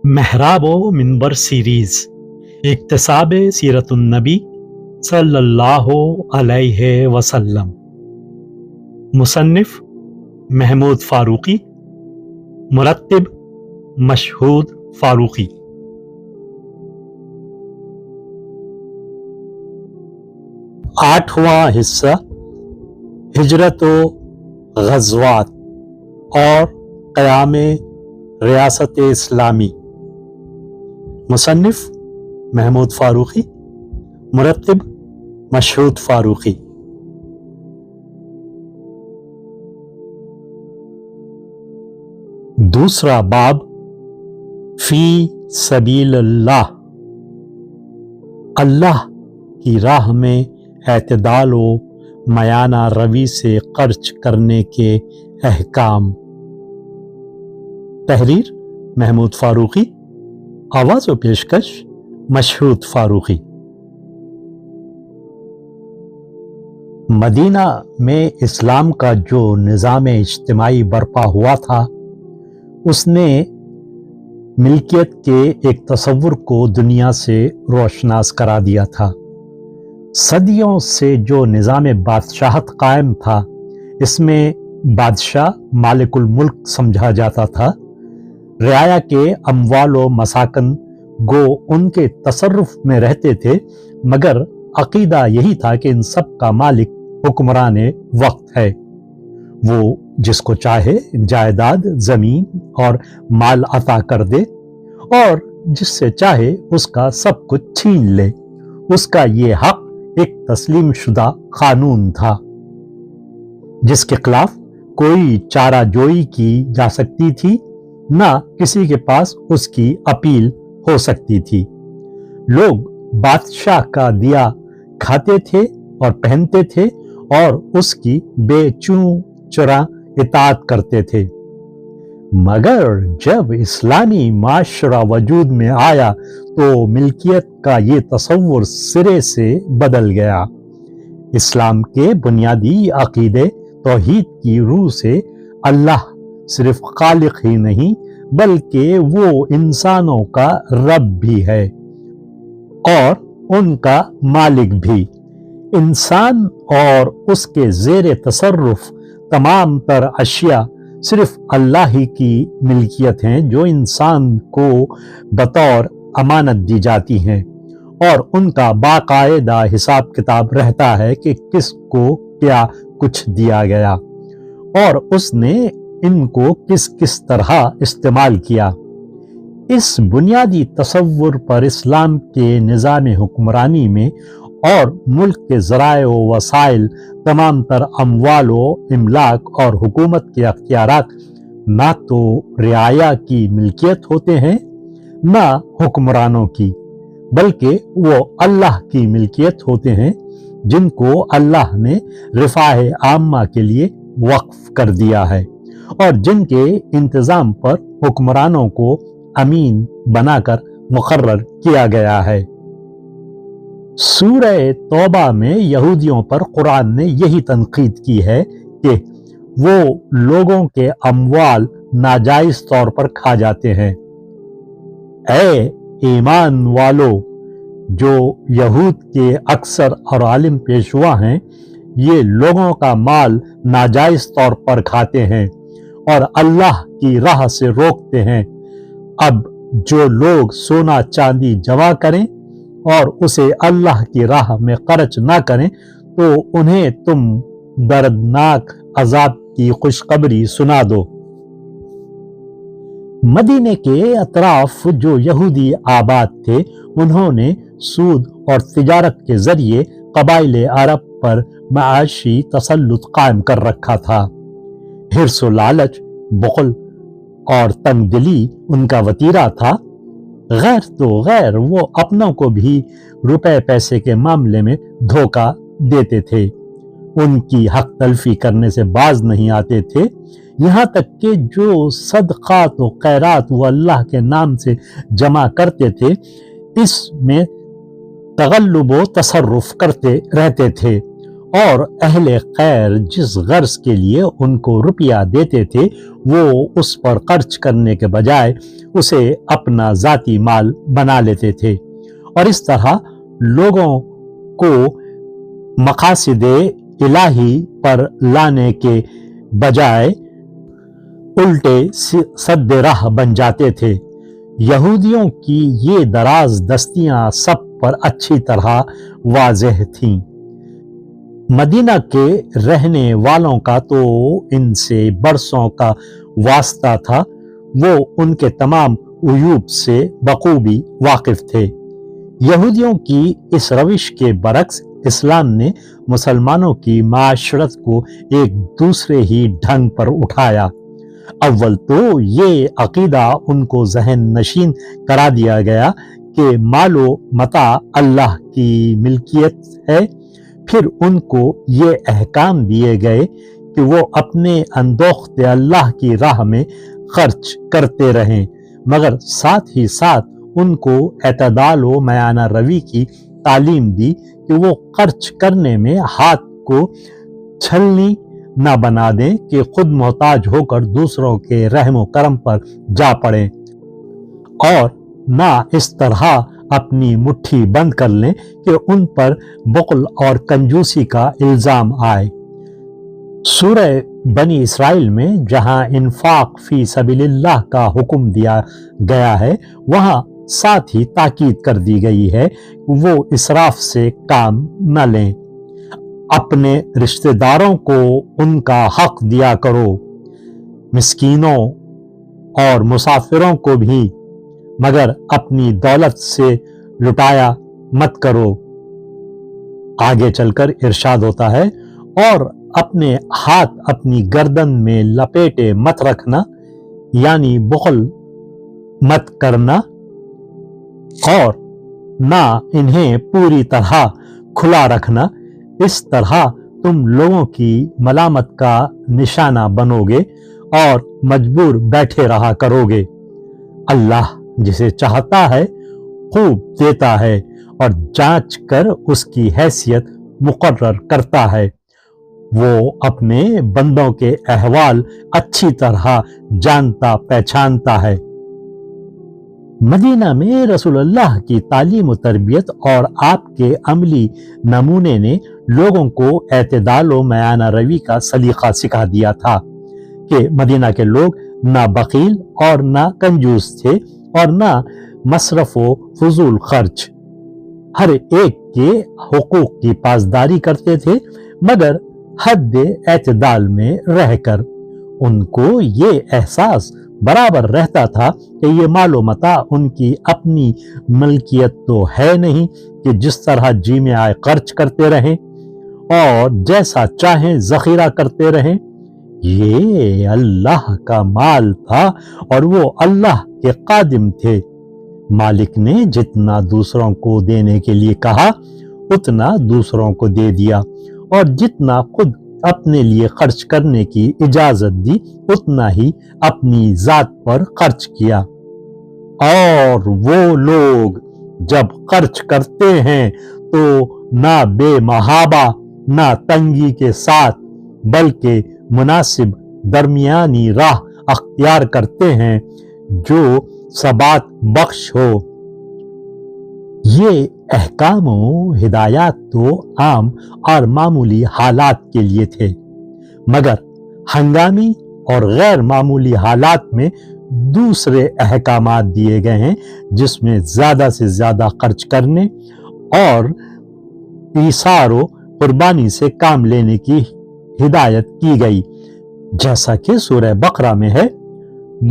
محراب و منبر سیریز اکتساب سیرت النبی صلی اللہ علیہ وسلم، مصنف محمود فاروقی، مرتب مشہود فاروقی۔ آٹھواں حصہ ہجرت و غزوات اور قیام ریاست اسلامی، مصنف محمود فاروقی، مرتب مشہود فاروقی۔ دوسرا باب فی سبیل اللہ، اللہ کی راہ میں اعتدال و میانہ روی سے خرچ کرنے کے احکام۔ تحریر محمود فاروقی، آواز و پیشکش مشہود فاروقی۔ مدینہ میں اسلام کا جو نظام اجتماعی برپا ہوا تھا، اس نے ملکیت کے ایک تصور کو دنیا سے روشناس کرا دیا تھا۔ صدیوں سے جو نظام بادشاہت قائم تھا، اس میں بادشاہ مالک الملک سمجھا جاتا تھا۔ رعایا کے اموال و مساکن گو ان کے تصرف میں رہتے تھے، مگر عقیدہ یہی تھا کہ ان سب کا مالک حکمران وقت ہے۔ وہ جس کو چاہے جائیداد، زمین اور مال عطا کر دے، اور جس سے چاہے اس کا سب کچھ چھین لے۔ اس کا یہ حق ایک تسلیم شدہ قانون تھا، جس کے خلاف کوئی چارہ جوئی کی جا سکتی تھی، نہ کسی کے پاس اس کی اپیل ہو سکتی تھی۔ لوگ بادشاہ کا دیا کھاتے تھے اور پہنتے تھے، اور اس کی بے چوں چرا اطاعت کرتے تھے۔ مگر جب اسلامی معاشرہ وجود میں آیا تو ملکیت کا یہ تصور سرے سے بدل گیا۔ اسلام کے بنیادی عقیدے توحید کی روح سے اللہ صرف خالق ہی نہیں، بلکہ وہ انسانوں کا رب بھی ہے اور ان کا مالک بھی۔ انسان اور اس کے زیر تصرف تمام تر اشیاء صرف اللہ ہی کی ملکیت ہیں، جو انسان کو بطور امانت دی جاتی ہیں، اور ان کا باقاعدہ حساب کتاب رہتا ہے کہ کس کو کیا کچھ دیا گیا اور اس نے ان کو کس کس طرح استعمال کیا۔ اس بنیادی تصور پر اسلام کے نظام حکمرانی میں اور ملک کے ذرائع و وسائل، تمام تر اموال و املاک اور حکومت کے اختیارات نہ تو رعایا کی ملکیت ہوتے ہیں، نہ حکمرانوں کی، بلکہ وہ اللہ کی ملکیت ہوتے ہیں، جن کو اللہ نے رفاہ عامہ کے لیے وقف کر دیا ہے، اور جن کے انتظام پر حکمرانوں کو امین بنا کر مقرر کیا گیا ہے۔ سورہ توبہ میں یہودیوں پر قرآن نے یہی تنقید کی ہے کہ وہ لوگوں کے اموال ناجائز طور پر کھا جاتے ہیں۔ اے ایمان والو، جو یہود کے اکثر اور عالم پیشوا ہیں، یہ لوگوں کا مال ناجائز طور پر کھاتے ہیں اور اللہ کی راہ سے روکتے ہیں۔ اب جو لوگ سونا چاندی جمع کریں اور اسے اللہ کی راہ میں خرچ نہ کریں، تو انہیں تم دردناک عذاب کی خوشخبری سنا دو۔ مدینے کے اطراف جو یہودی آباد تھے، انہوں نے سود اور تجارت کے ذریعے قبائل عرب پر معاشی تسلط قائم کر رکھا تھا۔ حرص و لالچ، بخل اور تنگ دلی ان کا وتیرہ تھا۔ غیر تو غیر، وہ اپنوں کو بھی روپے پیسے کے معاملے میں دھوکہ دیتے تھے، ان کی حق تلفی کرنے سے باز نہیں آتے تھے، یہاں تک کہ جو صدقات و خیرات وہ اللہ کے نام سے جمع کرتے تھے، اس میں تغلب و تصرف کرتے رہتے تھے، اور اہل خیر جس غرض کے لیے ان کو روپیہ دیتے تھے وہ اس پر خرچ کرنے کے بجائے اسے اپنا ذاتی مال بنا لیتے تھے، اور اس طرح لوگوں کو مقاصد الہی پر لانے کے بجائے الٹے سد راہ بن جاتے تھے۔ یہودیوں کی یہ دراز دستیاں سب پر اچھی طرح واضح تھیں۔ مدینہ کے رہنے والوں کا تو ان سے برسوں کا واسطہ تھا، وہ ان کے تمام عیوب سے بخوبی واقف تھے۔ یہودیوں کی اس روش کے برعکس اسلام نے مسلمانوں کی معاشرت کو ایک دوسرے ہی ڈھنگ پر اٹھایا۔ اول تو یہ عقیدہ ان کو ذہن نشین کرا دیا گیا کہ مال و متاع اللہ کی ملکیت ہے، پھر ان کو یہ احکام دیے گئے کہ وہ اپنے اندوخت اللہ کی راہ میں خرچ کرتے رہیں، مگر ساتھ ہی ساتھ ان کو اعتدال و میانہ روی کی تعلیم دی کہ وہ خرچ کرنے میں ہاتھ کو چھلنی نہ بنا دیں کہ خود محتاج ہو کر دوسروں کے رحم و کرم پر جا پڑیں، اور نہ اس طرح اپنی مٹھی بند کر لیں کہ ان پر بخل اور کنجوسی کا الزام آئے۔ سورہ بنی اسرائیل میں جہاں انفاق فی سبیل اللہ کا حکم دیا گیا ہے، وہاں ساتھ ہی تاکید کر دی گئی ہے کہ وہ اسراف سے کام نہ لیں۔ اپنے رشتہ داروں کو ان کا حق دیا کرو، مسکینوں اور مسافروں کو بھی، مگر اپنی دولت سے لٹایا مت کرو۔ آگے چل کر ارشاد ہوتا ہے، اور اپنے ہاتھ اپنی گردن میں لپیٹے مت رکھنا، یعنی بخل مت کرنا، اور نہ انہیں پوری طرح کھلا رکھنا، اس طرح تم لوگوں کی ملامت کا نشانہ بنو گے اور مجبور بیٹھے رہا کرو گے۔ اللہ جسے چاہتا ہے خوب دیتا ہے اور جانچ کر اس کی حیثیت مقرر کرتا ہے۔ وہ اپنے بندوں کے احوال اچھی طرح جانتا پہچانتا ہے۔ مدینہ میں رسول اللہ کی تعلیم و تربیت اور آپ کے عملی نمونے نے لوگوں کو اعتدال و میانہ روی کا سلیقہ سکھا دیا تھا کہ مدینہ کے لوگ نہ بخیل اور نہ کنجوس تھے اور نہ مصرف و فضول خرچ، ہر ایک کے حقوق کی پاسداری کرتے تھے، مگر حد اعتدال میں رہ کر۔ ان کو یہ احساس برابر رہتا تھا کہ یہ مال و متاع ان کی اپنی ملکیت تو ہے نہیں کہ جس طرح جی میں آئے خرچ کرتے رہیں اور جیسا چاہیں ذخیرہ کرتے رہیں۔ یہ اللہ کا مال تھا اور وہ اللہ کے خادم تھے۔ مالک نے جتنا دوسروں کو دینے کے لیے کہا اتنا دوسروں کو دے دیا، اور جتنا خود اپنے لیے خرچ کرنے کی اجازت دی اتنا ہی اپنی ذات پر خرچ کیا۔ اور وہ لوگ جب خرچ کرتے ہیں تو نہ بے محابہ نہ تنگی کے ساتھ بلکہ مناسب درمیانی راہ اختیار کرتے ہیں جو ثبات بخش ہو۔ یہ احکام و ہدایات تو عام اور معمولی حالات کے لیے تھے، مگر ہنگامی اور غیر معمولی حالات میں دوسرے احکامات دیے گئے ہیں جس میں زیادہ سے زیادہ خرچ کرنے اور ایثار و قربانی سے کام لینے کی ہدایت کی گئی، جیسا کہ سورہ بقرہ میں ہے،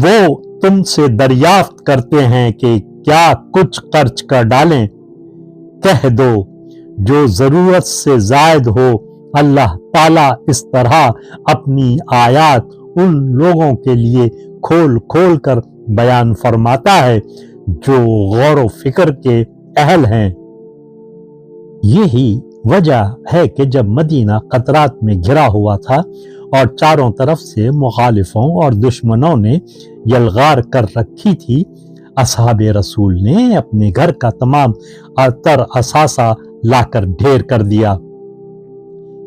وہ تم سے دریافت کرتے ہیں کہ کیا کچھ خرچ کر ڈالیں، کہہ دو جو ضرورت سے زائد ہو۔ اللہ تعالیٰ اس طرح اپنی آیات ان لوگوں کے لیے کھول کھول کر بیان فرماتا ہے جو غور و فکر کے اہل ہیں۔ یہی وجہ ہے کہ جب مدینہ خطرات میں گھرا ہوا تھا اور چاروں طرف سے مخالفوں اور دشمنوں نے یلغار کر رکھی تھی، اصحاب رسول نے اپنے گھر کا تمام تر اثاثہ لا کر ڈھیر کر دیا۔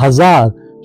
1000